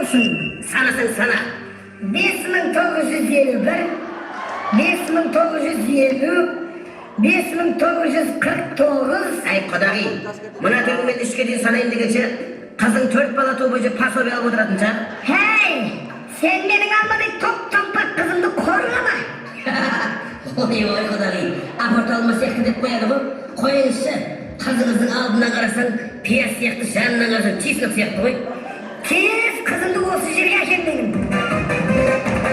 болсын. Санасың сана. 5951, 5950, 5949. Ай құдағи, мына төңмен үшке дейін санайын дегенше, қызың 4 бала туып өже пособие алып отыратын шығар. Хей, сен менің алмадай топ-томпақ қызымды қорлама. Ой, құдағи, апорт алма сияқты деп қояды ғой. Қойыңызшы, қызыңыздың алдына қарасаң, пияз сияқты, жанына қарасаң, чеснок сияқты ғой. Тез қызымды осы жерге әкел менің.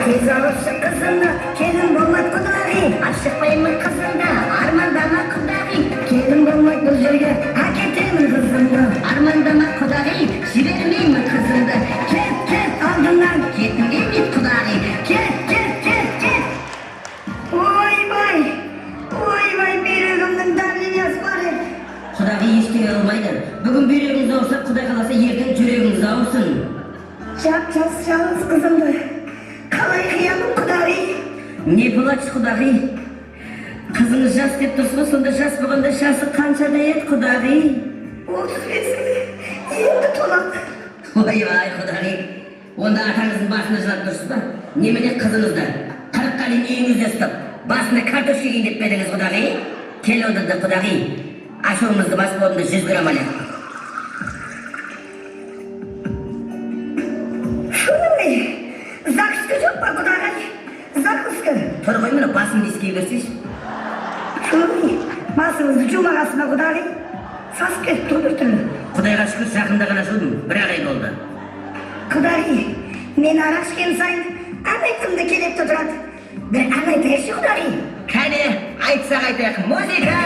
Тез алыпшы қызымды, келін болмайды құдағи. Ашықпаймын қызымды, армандама құдағи. Келін болмайды бұл жерге, әкетемін қызымды. Армандама құдағи, жібермеймін қызымды. Кет, алдымнан кетіңдемейді құдағи. Кет. Ойбай, бүйрегімнің дәрменесі бар еді. Құдағи ештеңе қылмайды. Бүгін бүйрегіңіз ауырса, Құдай қаласа ертең жүрегіңіз ауырсын. Жап-жас жалғыз қызымды қалай қиямын құдағи? Не плачь, құдағи? Қызыңыз жас деп тұрсыз ба, сонда жас болғанда жасы қаншада еді, құдағи? 35-іңде енді толады. Ой, құдағи. Онда атаңыздың басына жылап тұрсыз ба? Немене қызыңызды 40-қа дейін үйіңізде ұстап, басына картоп жеген деп бердіңіз, құдағи? Кел отырды, құдағи. Ашуыңызды басып орында 100 грамм әлі. Закуска жоқ па құдағи? Закуска. Тұр ғой, мені басымды иіскей берсейші. Басыңызды жумағасың ба құдағи? Сасып кетіп тұр бір түрлі. Құдайға шүкір жақында ғана жудым, бір ай болды. Құдағи, мен арақ ішкен сайын ән айтқымды келіп тұрады. Bir ән айтайықшы құдағи. Кәне, айтсақ айтайық, музыка!